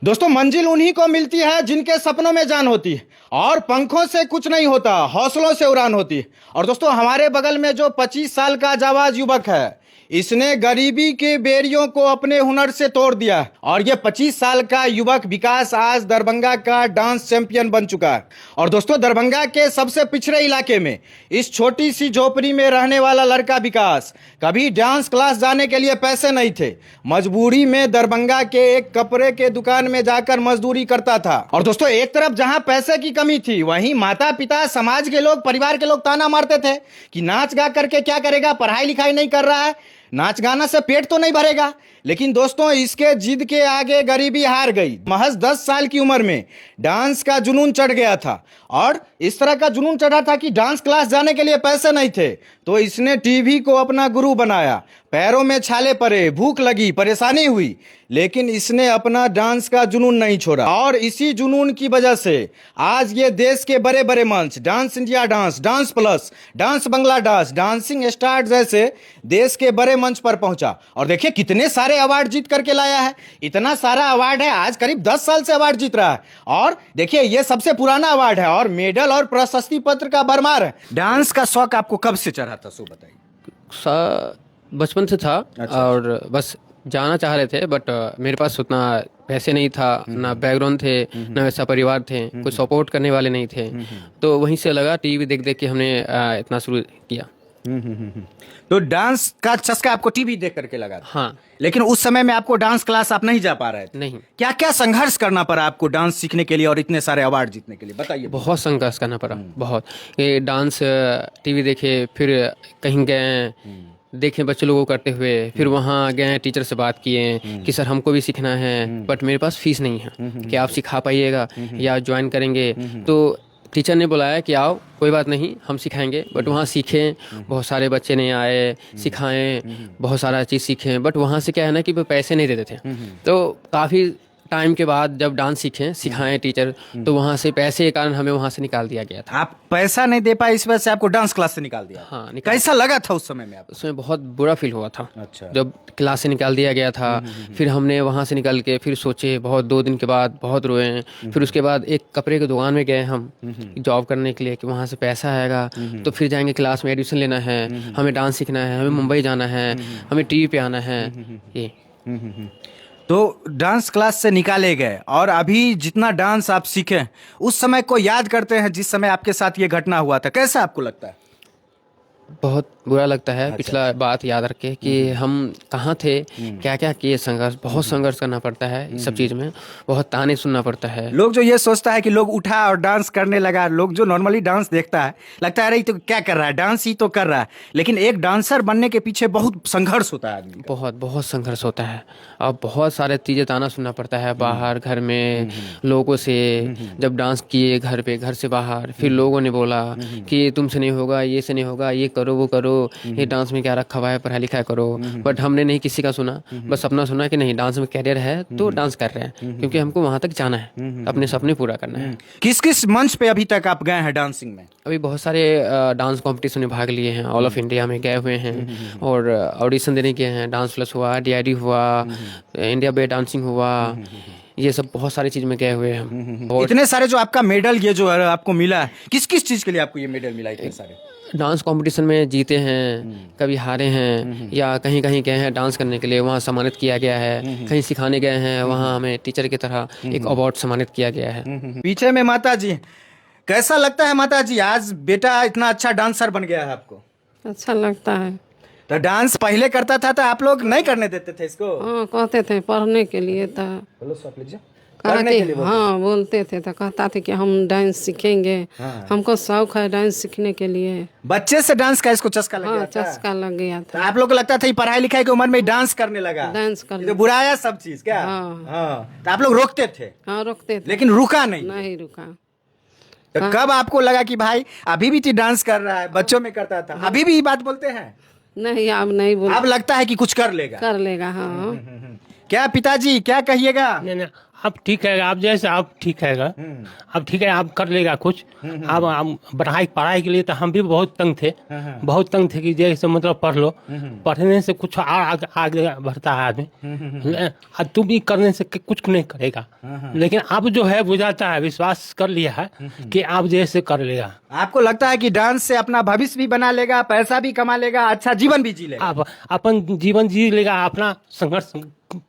दोस्तों, मंजिल उन्हीं को मिलती है जिनके सपनों में जान होती है और पंखों से कुछ नहीं होता, हौसलों से उड़ान होती है। और दोस्तों, हमारे बगल में जो 25 साल का जाबाज युवक है, इसने गरीबी के बेड़ियों को अपने हुनर से तोड़ दिया और ये 25 साल का युवक विकास आज दरभंगा का डांस चैंपियन बन चुका है। और दोस्तों, दरभंगा के सबसे पिछड़े इलाके में इस छोटी सी झोपड़ी में रहने वाला लड़का विकास कभी डांस क्लास जाने के लिए पैसे नहीं थे, मजबूरी में दरभंगा के एक कपड़े के दुकान में जाकर मजदूरी करता था। और दोस्तों, एक तरफ जहां पैसे की कमी थी, वहीं माता पिता, समाज के लोग, परिवार के लोग ताना मारते थे कि नाच गा करके क्या करेगा, पढ़ाई लिखाई नहीं कर रहा है, नाच गाना से पेट तो नहीं भरेगा। लेकिन दोस्तों, इसके जिद के आगे गरीबी हार गई। महज 10 साल की उम्र में डांस का जुनून चढ़ गया था और इस तरह का जुनून चढ़ा था कि डांस क्लास जाने के लिए पैसे नहीं थे, तो इसने टीवी को अपना गुरु बनाया। पैरों में छाले पड़े, भूख लगी, परेशानी हुई, लेकिन इसने अपना डांस का जुनून नहीं छोड़ा। और इसी जुनून की वजह से आज ये देश के बड़े बड़े मंच, dance India dance, dance plus, dance Bangla dance, dancing star जैसे देश के बड़े मंच पर पहुंचा। और देखिए कितने सारे अवार्ड जीत करके लाया है। इतना सारा अवार्ड है, आज करीब 10 साल से अवार्ड जीत रहा है। और देखिए, ये सबसे पुराना अवार्ड है और मेडल और प्रशस्ति पत्र का भरमार है। डांस का शौक आपको कब से चढ़ा था, सो बताइए। बचपन से था। अच्छा। और बस जाना चाह रहे थे, बट मेरे पास उतना पैसे नहीं था, ना बैकग्राउंड थे, ना वैसा परिवार थे, कोई सपोर्ट करने वाले नहीं थे। तो वहीं से लगा, टीवी देख देख के हमने इतना शुरू किया। तो डांस का चस्का आपको टीवी देख करके लगा था? हाँ। लेकिन उस समय में आपको डांस क्लास आप नहीं जा पा रहे थे? नहीं। क्या क्या संघर्ष करना पड़ा आपको डांस सीखने के लिए और इतने सारे अवार्ड जीतने के लिए, बताइए। बहुत संघर्ष करना पड़ा, बहुत। ये डांस टीवी देखे, फिर कहीं गए, देखे बच्चे लोगों को करते हुए, फिर वहाँ गए, टीचर से बात किए कि सर हमको भी सीखना है, बट मेरे पास फीस नहीं है कि आप सिखा पाइएगा या ज्वाइन करेंगे। तो टीचर ने बुलाया कि आओ, कोई बात नहीं, हम सिखाएंगे। बट वहाँ सीखे, बहुत सारे बच्चे नहीं आए, सिखाएं, बहुत सारा चीज़ सीखें। बट वहाँ से क्या है ना कि वो पैसे नहीं देते थे। तो काफ़ी टाइम के बाद जब डांस सिखाएं टीचर, तो वहाँ से पैसे के कारण हमें वहाँ से निकाल दिया गया था। आप पैसा नहीं दे पाए, इस वजह से आपको डांस क्लास से निकाल दिया? हाँ, कैसा लगा था उस समय में आपको? उसमें बहुत बुरा फील हुआ था। अच्छा। जब क्लास से निकाल दिया गया था, फिर हमने वहाँ से निकल के फिर सोचे, बहुत 2 दिन के बाद बहुत रोए। फिर उसके बाद एक कपड़े की दुकान में गए हम जॉब करने के लिए कि वहाँ से पैसा आएगा तो फिर जाएंगे, क्लास में एडमिशन लेना है, हमें डांस सीखना है, हमें मुंबई जाना है, हमें टीवी पे आना है। ये तो डांस क्लास से निकाले गए और अभी जितना डांस आप सीखे, उस समय को याद करते हैं जिस समय आपके साथ ये घटना हुआ था, कैसा आपको लगता है? बहुत बुरा लगता है। पिछला बात याद रख के कि हम कहाँ थे, क्या क्या किए, संघर्ष, बहुत संघर्ष करना पड़ता है इस सब चीज़ में, बहुत ताने सुनना पड़ता है। लोग जो ये सोचता है कि लोग उठा और डांस करने लगा, लोग जो नॉर्मली डांस देखता है लगता है अरे ये तो क्या कर रहा है, डांस ही तो कर रहा है। लेकिन एक डांसर बनने के पीछे बहुत संघर्ष होता है आदमी का। बहुत बहुत संघर्ष होता है और बहुत सारे चीज़ें ताना सुनना पड़ता है, बाहर घर में लोगों से। जब डांस किए घर पे, घर से बाहर, फिर लोगों ने बोला कि तुमसे नहीं होगा, ये से नहीं होगा, ये करो वो करो, ये डांस में क्या रखा हुआ है, पढ़ाई लिखाई करो। बट हमने नहीं किसी का सुना, बस अपना सुना कि नहीं, डांस में कैरियर है तो डांस कर रहे हैं, क्योंकि हमको वहाँ तक जाना है, अपने सपने पूरा करना है। किस किस मंच पे अभी तक आप गए हैं डांसिंग में? अभी बहुत सारे डांस कंपटीशन में भाग लिए हैं, ऑल ऑफ इंडिया में गए हुए हैं और ऑडिशन देने गए हैं। डांस प्लस हुआ, DID हुआ, इंडिया बेस्ट डांसिंग हुआ, ये सब बहुत सारी चीज़ में गए हुए हैं। और इतने सारे जो आपका मेडल ये जो है आपको मिला है, किस किस चीज के लिए आपको ये मेडल मिला, इतने सारे? डांस कंपटीशन में जीते हैं, कभी हारे हैं, या कहीं कहीं गए हैं डांस करने के लिए, वहाँ सम्मानित किया गया है। कहीं सिखाने गए हैं, वहाँ हमें टीचर की तरह एक अवार्ड सम्मानित किया गया है। पीछे में माता जी, कैसा लगता है माता जी, आज बेटा इतना अच्छा डांसर बन गया है आपको? अच्छा लगता है। तो डांस पहले करता था तो आप लोग नहीं करने देते थे इसको? हाँ, कहते थे पढ़ने के लिए था, बोलो सॉफ्ट लीजिए। करने के लिए बोलते हाँ बोलते थे, तो कहता थे कि हम डांस सीखेंगे। हाँ। हमको शौक है डांस सीखने के लिए। बच्चे से डांस का इसको चस्का लग हाँ, गया था? चस्का लग गया तो था। आप लोग को लगता था ये पढ़ाई लिखाई की उम्र में डांस करने लगा, डांस ये कर तो बुराया सब चीज क्या? हाँ। हाँ। तो आप लोग रोकते थे? हाँ, रोकते थे, लेकिन रुका नहीं? नहीं रुका। तो कब आपको लगा कि भाई अभी भी तो डांस कर रहा है, बच्चों में करता था, अभी भी ये बात बोलते हैं? नहीं, अब नहीं बोल, अब लगता है कि कुछ कर लेगा? कर लेगा। हाँ, क्या पिताजी क्या कहिएगा? नहीं नहीं, अब ठीक है, आप जैसे आप ठीक है, अब ठीक है, आप कर लेगा कुछ। अब पढ़ाई के लिए तो हम भी बहुत तंग थे, बहुत तंग थे कि जैसे मतलब पढ़ लो, पढ़ने से कुछ आगे बढ़ता है आदमी। तुम भी करने से कुछ नहीं करेगा, लेकिन अब जो है बुझाता है, विश्वास कर लिया है कि आप जैसे कर लेगा। आपको लगता है कि डांस से अपना भविष्य भी बना लेगा, पैसा भी कमा लेगा, अच्छा जीवन भी जी लेगा? आप अपन जीवन जी लेगा, अपना संघर्ष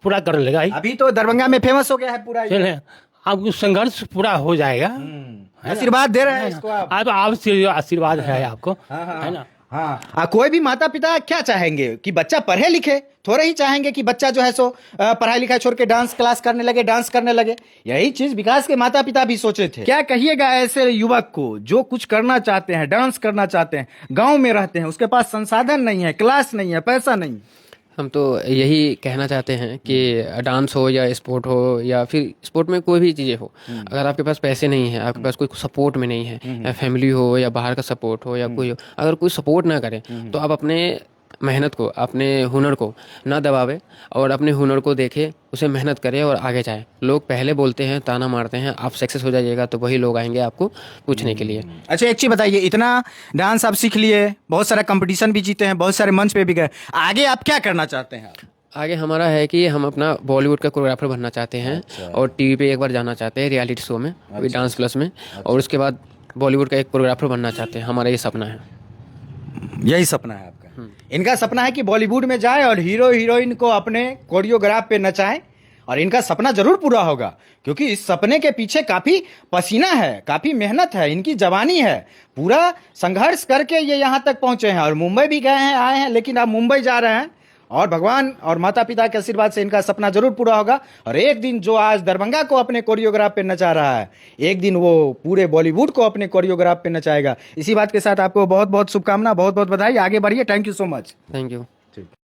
पूरा कर लेगा ही। अभी तो दरभंगा में फेमस हो गया है पूरा। चले, अब संघर्ष पूरा हो जाएगा। आशीर्वाद दे रहे हैं इसको आप? अब आशीर्वाद है आपको, है ना। हाँ, कोई भी माता पिता क्या चाहेंगे कि बच्चा पढ़े लिखे, थोड़े ही चाहेंगे कि बच्चा जो है सो पढ़ाई लिखाई छोड़ के डांस क्लास करने लगे, डांस करने लगे। यही चीज विकास के माता पिता भी सोचे थे। क्या कहिएगा ऐसे युवक को जो कुछ करना चाहते हैं, डांस करना चाहते हैं, गांव में रहते हैं, उसके पास संसाधन नहीं है, क्लास नहीं है, पैसा नहीं? हम तो यही कहना चाहते हैं कि डांस हो या स्पोर्ट हो या फिर स्पोर्ट में कोई भी चीज़ें हो, अगर आपके पास पैसे नहीं है, आपके पास कोई सपोर्ट में नहीं है, या फैमिली हो या बाहर का सपोर्ट हो या कोई हो, अगर कोई सपोर्ट ना करे तो आप अपने मेहनत को, अपने हुनर को ना दबावे और अपने हुनर को देखे, उसे मेहनत करे और आगे जाए। लोग पहले बोलते हैं, ताना मारते हैं, आप सक्सेस हो जाइएगा तो वही लोग आएंगे आपको पूछने के लिए। अच्छा, एक चीज बताइए, इतना डांस आप सीख लिए, बहुत सारा कंपटीशन भी जीते हैं, बहुत सारे मंच पे भी गए, आगे आप क्या करना चाहते हैं? आगे हमारा है कि हम अपना बॉलीवुड का कोरियोग्राफर बनना चाहते हैं। और टीवी पे एक बार जाना चाहते हैं, रियलिटी शो में, अभी डांस प्लस में, और उसके बाद बॉलीवुड का एक कोरियोग्राफर बनना चाहते हैं। हमारा ये सपना है। यही सपना है आपका? इनका सपना है कि बॉलीवुड में जाए और हीरो हीरोइन को अपने कोरियोग्राफ पे नचाएं, और इनका सपना जरूर पूरा होगा, क्योंकि इस सपने के पीछे काफी पसीना है, काफी मेहनत है, इनकी जवानी है, पूरा संघर्ष करके ये यहाँ तक पहुंचे हैं। और मुंबई भी गए हैं, आए हैं, लेकिन अब मुंबई जा रहे हैं, और भगवान और माता पिता के आशीर्वाद से इनका सपना जरूर पूरा होगा। और एक दिन जो आज दरभंगा को अपने कोरियोग्राफ पे नचा रहा है, एक दिन वो पूरे बॉलीवुड को अपने कोरियोग्राफ पे नचाएगा। इसी बात के साथ आपको बहुत बहुत शुभकामना, बहुत बहुत बधाई, आगे बढ़िए। Thank you so much. Thank you.